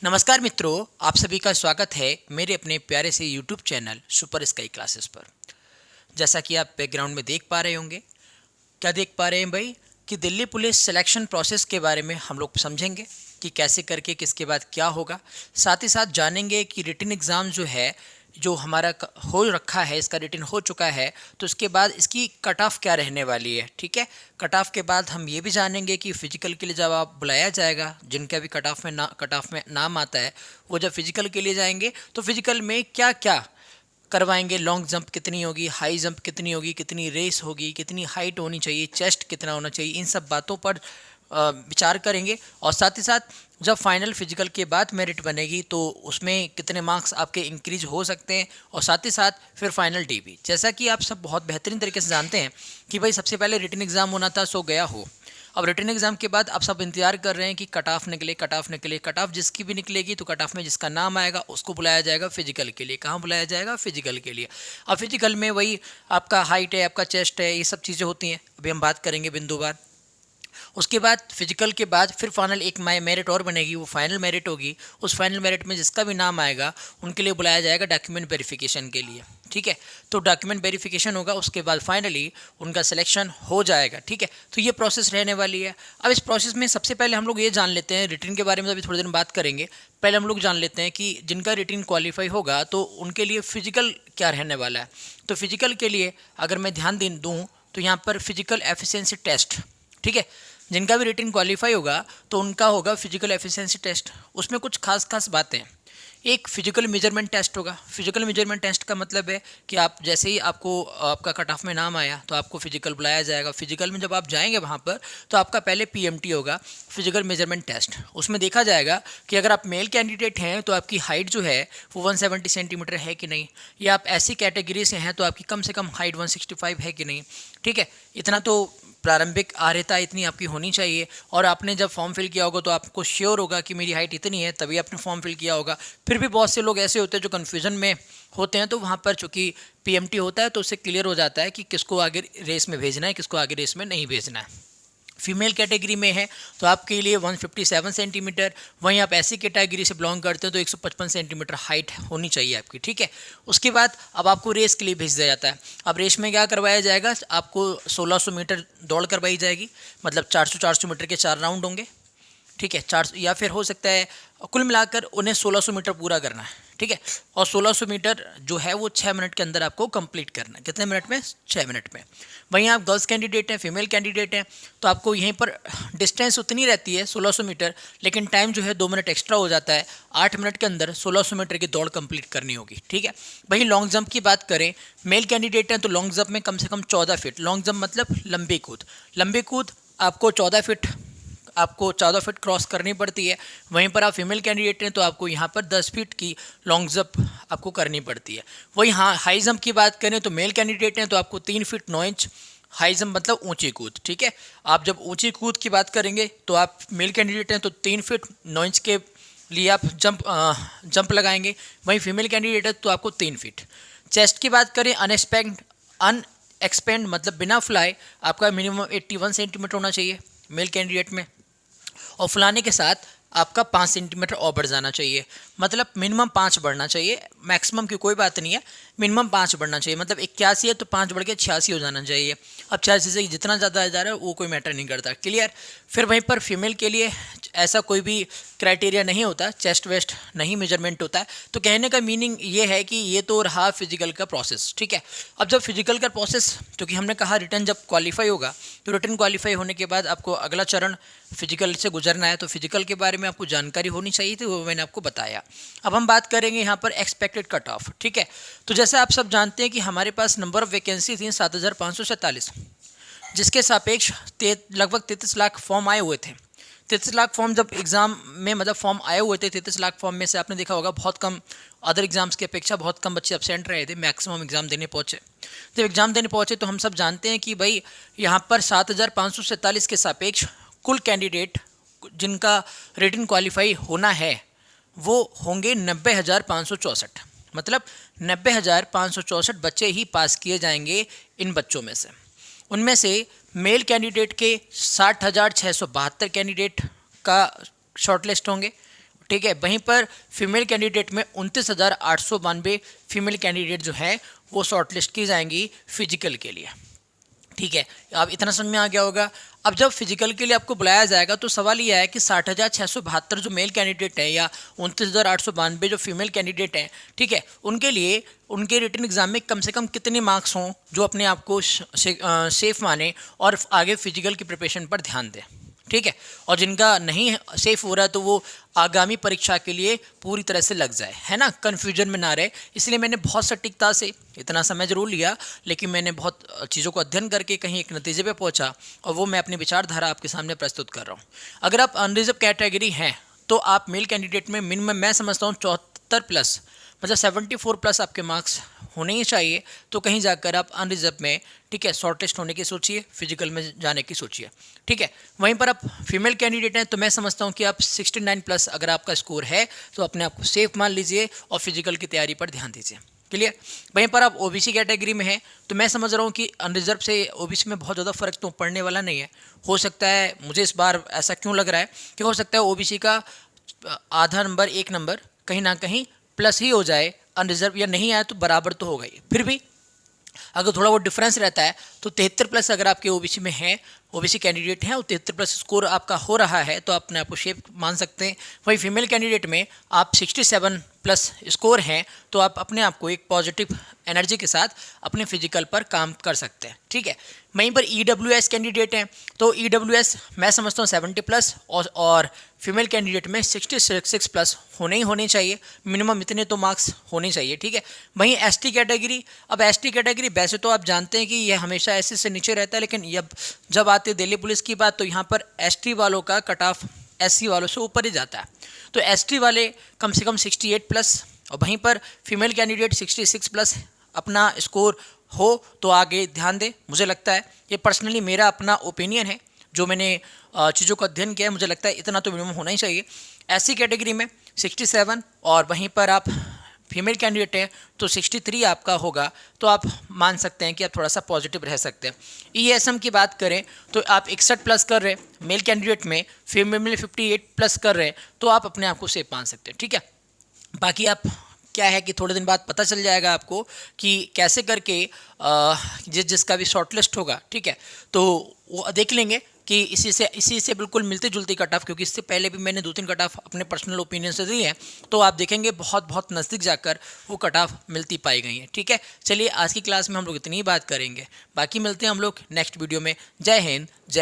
नमस्कार मित्रों, आप सभी का स्वागत है मेरे अपने प्यारे से YouTube channel super sky classes पर। जैसा कि आप बैकग्राउंड में देख पा रहे होंगे, क्या देख पा रहे हैं भाई कि दिल्ली पुलिस सिलेक्शन प्रोसेस के बारे में हम लोग समझेंगे कि कैसे करके किसके बाद क्या होगा। साथ ही साथ जानेंगे कि रिटन एग्ज़ाम जो है, जो हमारा हो रखा है, इसका रिटन हो चुका है, तो इसके बाद इसकी कट ऑफ क्या रहने वाली है। ठीक है, कट ऑफ के बाद हम ये भी जानेंगे कि फ़िजिकल के लिए जब आप बुलाया जाएगा, जिनका भी कट ऑफ में नाम आता है, वो जब फिजिकल के लिए जाएंगे तो फिजिकल में क्या क्या करवाएंगे। लॉन्ग जंप कितनी होगी, हाई जंप कितनी होगी, कितनी रेस होगी, कितनी हाइट होनी चाहिए, चेस्ट कितना होना चाहिए, इन सब बातों पर विचार करेंगे। और साथ ही साथ जब फाइनल फिजिकल के बाद मेरिट बनेगी तो उसमें कितने मार्क्स आपके इंक्रीज हो सकते हैं, और साथ ही साथ फिर फाइनल डीबी। जैसा कि आप सब बहुत बेहतरीन तरीके से जानते हैं कि भाई सबसे पहले रिटन एग्ज़ाम होना था, सो गया हो। अब रिटन एग्जाम के बाद आप सब इंतजार कर रहे हैं कि कट ऑफ निकले, कट ऑफ निकले। कट ऑफ जिसकी भी निकलेगी तो कट ऑफ में जिसका नाम आएगा उसको बुलाया जाएगा फिजिकल के लिए। कहाँ बुलाया जाएगा? फिजिकल के लिए। अब फिजिकल में वही आपका हाइट है, आपका चेस्ट है, ये सब चीज़ें होती हैं, अभी हम बात करेंगे बिंदुवार। उसके बाद फिजिकल के बाद फिर फाइनल एक मेरिट और बनेगी, वो फाइनल मेरिट होगी। उस फाइनल मेरिट में जिसका भी नाम आएगा उनके लिए बुलाया जाएगा डॉक्यूमेंट वेरिफिकेशन के लिए। ठीक है, तो डॉक्यूमेंट वेरिफिकेशन होगा, उसके बाद फाइनली उनका सिलेक्शन हो जाएगा। ठीक है, तो ये प्रोसेस रहने वाली है। अब इस प्रोसेस में सबसे पहले हम लोग ये जान लेते हैं, रिटन के बारे में अभी थोड़ी देर में बात करेंगे। पहले हम लोग जान लेते हैं कि जिनका रिटन क्वालिफाई होगा तो उनके लिए फिजिकल क्या रहने वाला है। तो फिजिकल के लिए अगर मैं ध्यान दूँ तो यहाँ पर फिजिकल एफिशिएंसी टेस्ट। ठीक है, जिनका भी रिटन क्वालिफाई होगा तो उनका होगा फिजिकल एफिशिएंसी टेस्ट। उसमें कुछ खास बातें, एक फिजिकल मेजरमेंट टेस्ट होगा। फिजिकल मेजरमेंट टेस्ट का मतलब है कि आप जैसे ही आपका कट ऑफ में नाम आया तो आपको फिजिकल बुलाया जाएगा। फिजिकल में जब आप जाएंगे वहाँ पर तो आपका पहले पीएमटी होगा, फिजिकल मेजरमेंट टेस्ट। उसमें देखा जाएगा कि अगर आप मेल कैंडिडेट हैं तो आपकी हाइट जो है वो 170 सेंटीमीटर है कि नहीं, या आप ऐसी कैटेगरी से हैं तो आपकी कम से कम हाइट 165 है कि नहीं। ठीक है, इतना तो प्रारंभिक आर्यता इतनी आपकी होनी चाहिए। और आपने जब फॉर्म फिल किया होगा तो आपको श्योर होगा कि मेरी हाइट इतनी है, तभी आपने फॉर्म फिल किया होगा। फिर भी बहुत से लोग ऐसे होते हैं जो कन्फ्यूजन में होते हैं, तो वहाँ पर चूँकि पीएमटी होता है तो उससे क्लियर हो जाता है कि किसको आगे रेस में भेजना है, किसको आगे रेस में नहीं भेजना है। फीमेल कैटेगरी में है तो आपके लिए 157 सेंटीमीटर, वहीं आप ऐसी कैटेगरी से बिलोंग करते हो तो 155 सेंटीमीटर हाइट होनी चाहिए आपकी। ठीक है, उसके बाद अब आपको रेस के लिए भेज दिया जाता है। अब रेस में क्या करवाया जाएगा, आपको 1600 मीटर दौड़ करवाई जाएगी, मतलब 400 मीटर के 4 राउंड होंगे। ठीक है, 400 या फिर हो सकता है कुल मिलाकर उन्हें 1600 मीटर पूरा करना है। ठीक है, और 1600 मीटर जो है वो 6 मिनट के अंदर आपको कंप्लीट करना है। कितने मिनट में? 6 मिनट में। वहीं आप गर्ल्स कैंडिडेट हैं, फीमेल कैंडिडेट हैं, तो आपको यहीं पर डिस्टेंस उतनी रहती है 1600 मीटर, लेकिन टाइम जो है 2 मिनट एक्स्ट्रा हो जाता है। 8 मिनट के अंदर 1600 मीटर की दौड़ कंप्लीट करनी होगी। ठीक है, वहीं लॉन्ग जंप की बात करें, मेल कैंडिडेट हैं तो लॉन्ग जंप में कम से कम 14 फीट। लॉन्ग जंप मतलब लंबी कूद। लंबी कूद आपको 14 फीट क्रॉस करनी पड़ती है। वहीं पर आप फीमेल कैंडिडेट हैं तो आपको यहाँ पर 10 फीट की लॉन्ग जंप आपको करनी पड़ती है। वहीं हाँ, हाई जंप की बात करें तो मेल कैंडिडेट हैं तो आपको 3 फीट 9 इंच हाई जंप मतलब ऊंची कूद। ठीक है, आप जब ऊंची कूद की बात करेंगे तो आप मेल कैंडिडेट हैं तो 3 फीट 9 इंच के लिए आप जंप लगाएंगे। वहीं फीमेल कैंडिडेट है तो आपको 3 फीट। चेस्ट की बात करें, अनएक्सपेंड मतलब बिना फ्लाई आपका मिनिमम 81 सेंटीमीटर होना चाहिए मेल कैंडिडेट में, और फुलाने के साथ आपका 5 सेंटीमीटर और बढ़ जाना चाहिए। मतलब मिनिमम 5 बढ़ना चाहिए, मैक्सिमम की कोई बात नहीं है, मिनिमम 5 बढ़ना चाहिए। मतलब 81 है तो 5 बढ़ के 86 हो जाना चाहिए। अब 86 से जितना ज़्यादा जा रहा है वो कोई मैटर नहीं करता। क्लियर? फिर वहीं पर फीमेल के लिए ऐसा कोई भी क्राइटेरिया नहीं होता, चेस्ट वेस्ट नहीं मेजरमेंट होता है। तो कहने का मीनिंग ये है कि ये तो रहा फिजिकल का प्रोसेस। ठीक है, अब जब फिजिकल का प्रोसेस, क्योंकि हमने कहा रिटर्न जब क्वालिफाई होगा तो रिटर्न क्वालिफाई होने के बाद आपको अगला चरण फिजिकल से गुजरना है, तो फिजिकल के बारे में आपको जानकारी होनी चाहिए थी, वो मैंने आपको बताया। अब हम बात करेंगे यहाँ पर एक्सपेक्टेड कट ऑफ। ठीक है, तो जैसे आप सब जानते हैं कि हमारे पास नंबर ऑफ वैकेंसी थी 7547, जिसके सापेक्ष लगभग 33 लाख फॉर्म आए हुए थे। 33 लाख फॉर्म जब एग्ज़ाम में मतलब फॉर्म आए हुए थे, 33 लाख फॉर्म में से आपने देखा होगा बहुत कम, अदर एग्जाम्स की अपेक्षा बहुत कम बच्चे एब्सेंट रहे थे, मैक्सिमम एग्ज़ाम देने पहुँचे। जब एग्ज़ाम देने पहुँचे तो हम सब जानते हैं कि भाई यहाँ पर 7547 के सापेक्ष कुल कैंडिडेट जिनका रिटन क्वालिफाई होना है वो होंगे 90,564। मतलब 90,564 बच्चे ही पास किए जाएंगे इन बच्चों में से। उनमें से मेल कैंडिडेट के 60,672 कैंडिडेट का शॉर्टलिस्ट होंगे। ठीक है। वहीं पर फीमेल कैंडिडेट में 29,892 फीमेल कैंडिडेट जो है वो शॉर्टलिस्ट की जाएंगी फिजिकल के लिए, ठीक है। अब इतना समझ में आ गया होगा। अब जब फिजिकल के लिए आपको बुलाया जाएगा तो सवाल ये है कि 60,672 जो मेल कैंडिडेट हैं या 29,892 जो फीमेल कैंडिडेट हैं, ठीक है, उनके लिए उनके रिटन एग्जाम में कम से कम कितने मार्क्स हों जो अपने आप को सेफ माने और आगे फिजिकल की प्रिपरेशन पर ध्यान दें, ठीक है। और जिनका नहीं सेफ हो रहा है तो वो आगामी परीक्षा के लिए पूरी तरह से लग जाए, है ना, कन्फ्यूजन में ना रहे। इसलिए मैंने बहुत सटीकता से इतना समय जरूर लिया, लेकिन मैंने बहुत चीज़ों को अध्ययन करके कहीं एक नतीजे पे पहुंचा और वो मैं अपनी विचारधारा आपके सामने प्रस्तुत कर रहा हूँ। अगर आप अनरिजर्व कैटेगरी हैं तो आप मेल कैंडिडेट में मिनिमम मैं समझता हूँ 74 प्लस, मतलब 74 प्लस आपके मार्क्स होने ही चाहिए। तो कहीं जाकर आप अनरिजर्व में, ठीक है, शॉर्टेस्ट होने की सोचिए, फिजिकल में जाने की सोचिए, ठीक है। वहीं पर आप फीमेल कैंडिडेट हैं तो मैं समझता हूं कि आप 69 प्लस अगर आपका स्कोर है तो अपने आप को सेफ मान लीजिए और फिजिकल की तैयारी पर ध्यान दीजिए, क्लियर। वहीं पर आप ओबीसी कैटेगरी में हैं तो मैं समझ रहा हूँ कि अनरिजर्व से ओबीसी में बहुत ज़्यादा फर्क तो पड़ने वाला नहीं है। हो सकता है, मुझे इस बार ऐसा क्यों लग रहा है कि हो सकता है ओबीसी का आधा नंबर 1 नंबर कहीं ना कहीं प्लस ही हो जाए, अनरिजर्व या नहीं आया तो बराबर तो होगा ही। फिर भी अगर थोड़ा वो डिफरेंस रहता है तो 73 प्लस अगर आपके ओबीसी में है, ओबीसी कैंडिडेट हैं और 73 प्लस स्कोर आपका हो रहा है तो अपने आप को शेप मान सकते हैं। वही फीमेल कैंडिडेट में आप 67 प्लस स्कोर हैं तो आप अपने आप को एक पॉजिटिव एनर्जी के साथ अपने फिजिकल पर काम कर सकते हैं, ठीक है। वहीं पर ईडब्ल्यूएस कैंडिडेट हैं तो ईडब्ल्यूएस मैं समझता हूँ 70 प्लस और फीमेल कैंडिडेट में 66 प्लस होने चाहिए, मिनिमम इतने तो मार्क्स होने चाहिए, ठीक है। वहीं एसटी कैटेगरी, अब एसटी कैटेगरी वैसे तो आप जानते हैं कि यह हमेशा एससी से नीचे रहता है, लेकिन जब आते दिल्ली पुलिस की बात तो यहाँ पर एसटी वालों का कट ऑफ एससी वालों से ऊपर ही जाता है। तो एसटी वाले कम से कम 68 प्लस और वहीं पर फीमेल कैंडिडेट 66 प्लस अपना स्कोर हो तो आगे ध्यान दें। मुझे लगता है ये पर्सनली मेरा अपना ओपिनियन है, जो मैंने चीज़ों का अध्ययन किया है, मुझे लगता है इतना तो मिनिमम होना ही चाहिए। एससी कैटेगरी में 67 और वहीं पर आप फीमेल कैंडिडेट हैं तो 63 आपका होगा तो आप मान सकते हैं कि आप थोड़ा सा पॉजिटिव रह सकते हैं। ईएसएम की बात करें तो आप 61 प्लस कर रहे हैं मेल कैंडिडेट में, फीमेल में 58 प्लस कर रहे हैं तो आप अपने आप को सेफ मान सकते हैं, ठीक है। बाकी आप क्या है कि थोड़े दिन बाद पता चल जाएगा आपको कि कैसे करके जिसका भी शॉर्टलिस्ट होगा, ठीक है, तो वो देख लेंगे कि इसी से बिल्कुल मिलती जुलती कट ऑफ, क्योंकि इससे पहले भी मैंने 2-3 कट ऑफ अपने पर्सनल ओपिनियन से दी है तो आप देखेंगे बहुत बहुत नज़दीक जाकर वो कट ऑफ मिलती पाई गई हैं, ठीक है। चलिए आज की क्लास में हम लोग इतनी ही बात करेंगे, बाकी मिलते हैं हम लोग नेक्स्ट वीडियो में। जय हिंद, जय